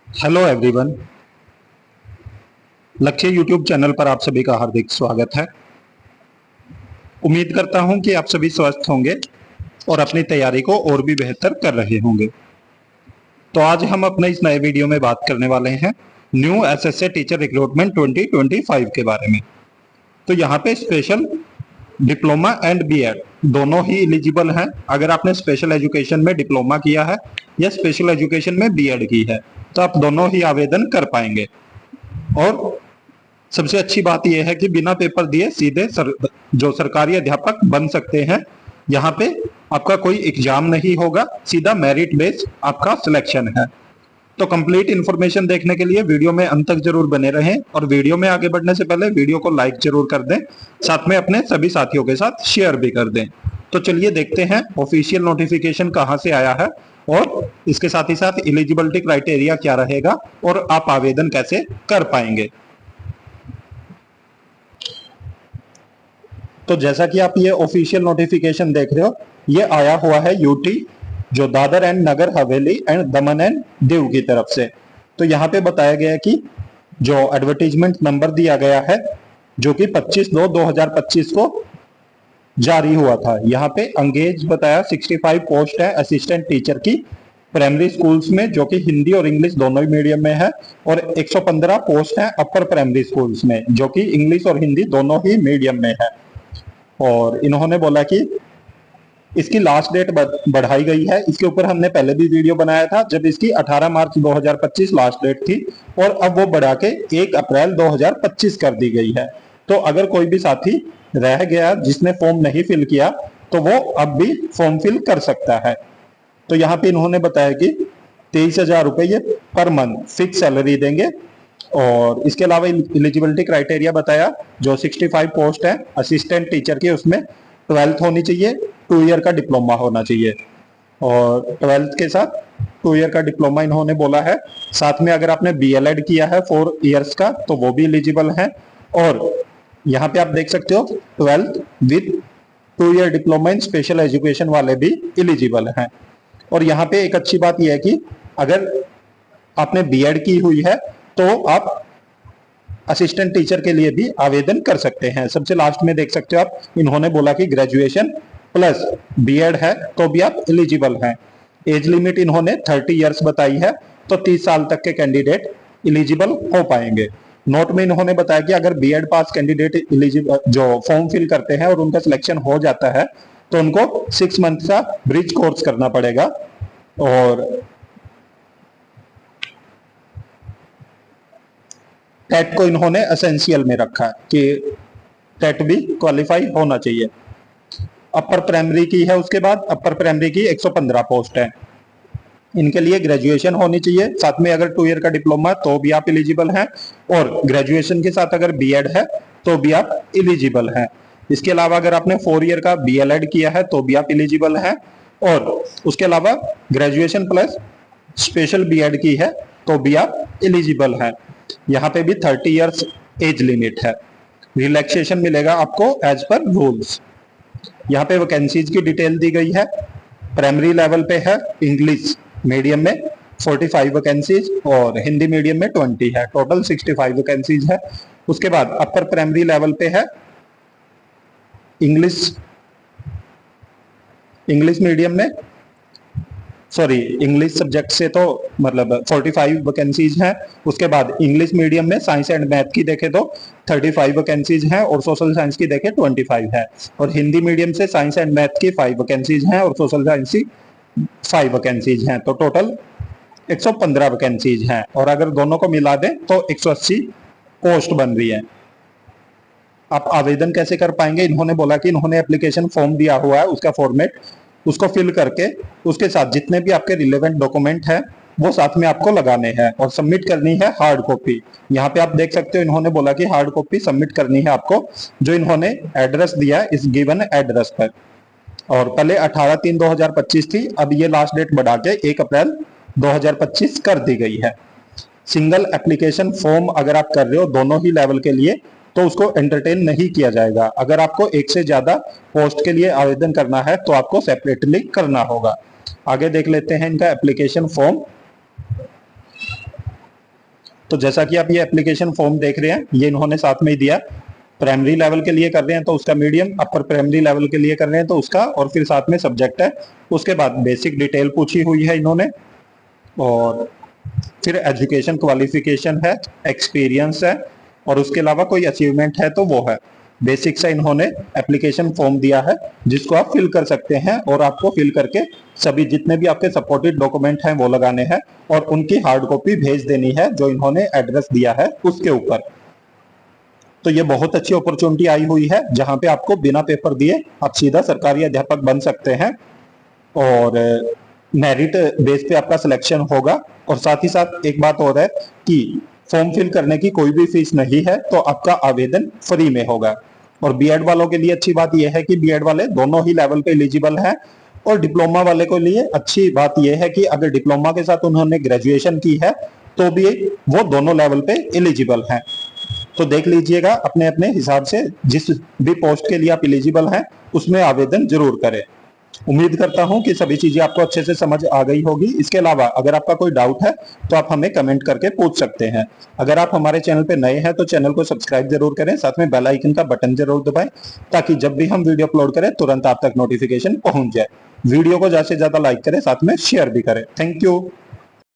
Hello everyone. लक्ष्य YouTube channel पर आप सभी का हार्दिक स्वागत है। उम्मीद करता हूं कि आप सभी स्वस्थ होंगे और अपनी तैयारी को और भी बेहतर कर रहे होंगे। तो आज हम अपने इस नए वीडियो में बात करने वाले हैं न्यू एसएसए टीचर रिक्रूटमेंट 2025 के बारे में। तो यहाँ पे स्पेशल डिप्लोमा एंड बीएड दोनों ही एलिजिबल हैं। अगर आपने स्पेशल एजुकेशन में डिप्लोमा किया है या स्पेशल एजुकेशन में बीएड की है तो आप दोनों ही आवेदन कर पाएंगे। और सबसे अच्छी बात यह है कि बिना पेपर दिए सीधे जो सरकारी अध्यापक बन सकते हैं। यहाँ पे आपका कोई एग्जाम नहीं होगा, सीधा मेरिट बेस आपका सिलेक्शन है। तो कंप्लीट इन्फॉर्मेशन देखने के लिए वीडियो में अंत तक जरूर बने रहें और वीडियो में आगे बढ़ने से पहले वीडियो को लाइक जरूर कर दें, साथ में अपने सभी साथियों के साथ शेयर भी कर दें। तो चलिए देखते हैं ऑफिशियल नोटिफिकेशन कहाँ से आया है और इसके साथ ही साथ एलिजिबिलिटी क्राइटेरिया क्या रहेगा और आप आवेदन कैसे कर पाएंगे। तो जैसा कि आप ये ऑफिशियल नोटिफिकेशन देख रहे हो, ये आया हुआ है यूटी जो Dadar and Nagar Haveli and Daman and Diu की तरफ से। तो यहाँ पे बताया गया है कि जो एडवर्टीजमेंट नंबर दिया गया है जो कि 25/2/2025 को जारी हुआ था। यहाँ पे अंगेज बताया 65 पोस्ट है असिस्टेंट टीचर की प्राइमरी स्कूल्स में जो कि हिंदी और इंग्लिश दोनों ही मीडियम में है, और 115 पोस्ट है अपर प्राइमरी स्कूल्स में जो कि इंग्लिश और हिंदी दोनों ही मीडियम में है। और इन्होंने बोला कि इसकी लास्ट डेट बढ़ाई गई है। इसके ऊपर हमने पहले भी वीडियो बनाया था जब इसकी 18 मार्च 2025 लास्ट डेट थी, और अब वो बढ़ा के 1 अप्रैल 2025 कर दी गई है। तो अगर कोई भी साथी रह गया जिसने फॉर्म नहीं फिल किया तो वो अब भी फॉर्म फिल कर सकता है। तो यहाँ पे इन्होंने बताया कि 23,000 रुपए ये पर मंथ फिक्स सैलरी देंगे। और इसके अलावा एलिजिबिलिटी क्राइटेरिया बताया जो 65 पोस्ट है असिस्टेंट टीचर की, उसमें 12th होनी चाहिए, 2 ईयर का डिप्लोमा होना चाहिए, और 12th के साथ 2 ईयर का डिप्लोमा इन्होंने बोला है। साथ में अगर आपने बीएलएड किया है 4 ईयर्स का तो वो भी एलिजिबल है। और यहाँ पे आप देख सकते हो 12th with 2 year diploma in special education वाले भी एलिजिबल हैं। और यहाँ पे एक अच्छी बात यह है कि अगर आपने बीएड की हुई है तो आप असिस्टेंट टीचर के लिए भी आवेदन कर सकते हैं। सबसे लास्ट में देख सकते हो आप, इन्होंने बोला कि ग्रेजुएशन प्लस बीएड है तो भी आप एलिजिबल हैं। एज लिमिट इन्होंने 30 इयर्स बताई है, तो 30 साल तक के कैंडिडेट एलिजिबल हो पाएंगे। नोट में इन्होंने बताया कि अगर बीएड पास कैंडिडेट एलिजिबल जो फॉर्म फिल करते हैं और उनका सिलेक्शन हो जाता है तो उनको 6 मंथ का ब्रिज कोर्स करना पड़ेगा। और टेट को इन्होंने एसेंशियल में रखा कि टेट भी क्वालिफाई होना चाहिए। अपर प्राइमरी की है, उसके बाद अपर प्राइमरी की 115 पोस्ट है, इनके लिए ग्रेजुएशन होनी चाहिए। साथ में अगर 2 ईयर का डिप्लोमा तो भी आप एलिजिबल हैं, और ग्रेजुएशन के साथ अगर बीएड है तो भी आप एलिजिबल हैं। इसके अलावा अगर आपने 4 ईयर का बीएलएड किया है तो भी आप एलिजिबल हैं, और उसके अलावा ग्रेजुएशन प्लस स्पेशल बीएड की है तो भी आप एलिजिबल हैं। यहाँ पे भी 30 इयर्स एज लिमिट है। रिलैक्सेशन मिलेगा आपको एज पर रूल्स। यहाँ पे वैकेंसीज की डिटेल दी गई है। प्राइमरी लेवल पे है इंग्लिश मीडियम में 45 वैकेंसीज और हिंदी मीडियम में 20 है, टोटल 65 वैकेंसीज है। उसके बाद अपर प्राइमरी लेवल पे है इंग्लिश मीडियम में, सॉरी इंग्लिश सब्जेक्ट से तो मतलब 45 वैकेंसीज हैं। उसके बाद इंग्लिश मीडियम में साइंस एंड मैथ की देखें तो 35 वैकेंसीज हैं और सोशल साइंस की देखें 25 है। और हिंदी मीडियम से साइंस एंड मैथ की 5 वैकेंसीज हैं और सोशल साइंस की 5 वैकेंसीज हैं, तो टोटल 115 वैकेंसीज हैं। और अगर दोनों को मिला दें तो 180 पोस्ट बन रही है। आप आवेदन कैसे कर पाएंगे? इन्होंने बोला कि इन्होंने एप्लीकेशन फॉर्म दिया हुआ है, उसका फॉर्मेट उसको फिल करके उसके साथ जितने भी आपके रिलेवेंट डॉक्यूमेंट हैं वो साथ में आपको लगाने हैं और सबमिट करनी है हार्ड कॉपी। यहाँ पे आप देख सकते हो इन्होंने बोला कि हार्ड कॉपी सबमिट करनी है आपको, जो इन्होंने एड्रेस दिया है इस गिवन एड्रेस पर। और पहले 18/3/2025 थी, अब ये लास्ट डेट बढ़ा के 1 अप्रैल 2025 कर दी गई है। सिंगल एप्लीकेशन फॉर्म अगर आप कर रहे हो दोनों ही लेवल के लिए तो उसको एंटरटेन नहीं किया जाएगा। अगर आपको एक से ज्यादा पोस्ट के लिए आवेदन करना है तो आपको सेपरेटली करना होगा। आगे देख लेते हैं इनका एप्लीकेशन फॉर्म। तो जैसा कि आप ये एप्लीकेशन फॉर्म देख रहे हैं, ये इन्होंने साथ में ही दिया। प्राइमरी लेवल के लिए कर रहे हैं तो उसका मीडियम, अपर प्राइमरी लेवल के लिए कर रहे हैं तो उसका, और फिर साथ में सब्जेक्ट है। उसके बाद बेसिक डिटेल पूछी हुई है इन्होंने, और फिर एजुकेशन क्वालिफिकेशन है, एक्सपीरियंस है, और उसके अलावा कोई अचीवमेंट है तो वो है। बेसिक से इन्होंने एप्लीकेशन फॉर्म दिया है जिसको आप फिल कर सकते हैं, और आपको फिल करके सभी जितने भी आपके सपोर्टेड डॉक्यूमेंट हैं वो लगाने हैं, और उनकी हार्ड कॉपी भेज देनी है जो इन्होंने एड्रेस दिया है उसके ऊपर। तो ये बहुत अच्छी अपॉर्चुनिटी आई हुई है जहां पे आपको बिना पेपर दिए आप सीधा सरकारी अध्यापक बन सकते हैं, और मेरिट बेस पे आपका सिलेक्शन होगा। और साथ ही साथ एक बात और है कि फॉर्म फिल करने की कोई भी फीस नहीं है, तो आपका आवेदन फ्री में होगा। और बीएड वालों के लिए अच्छी बात यह है कि बीएड वाले दोनों ही लेवल पे एलिजिबल हैं, और डिप्लोमा वाले के लिए अच्छी बात यह है कि अगर डिप्लोमा के साथ उन्होंने ग्रेजुएशन की है तो भी वो दोनों लेवल पे एलिजिबल हैं। तो देख लीजिएगा अपने अपने हिसाब से, जिस भी पोस्ट के लिए आप एलिजिबल हैं उसमें आवेदन जरूर करें। उम्मीद करता हूं कि सभी चीजें आपको अच्छे से समझ आ गई होगी। इसके अलावा अगर आपका कोई डाउट है तो आप हमें कमेंट करके पूछ सकते हैं। अगर आप हमारे चैनल पे नए हैं तो चैनल को सब्सक्राइब जरूर करें, साथ में बेल आइकन का बटन जरूर दबाएं, ताकि जब भी हम वीडियो अपलोड करें तुरंत आप तक नोटिफिकेशन पहुंच जाए। वीडियो को ज्यादा से ज्यादा लाइक करें, साथ में शेयर भी करें। Thank you.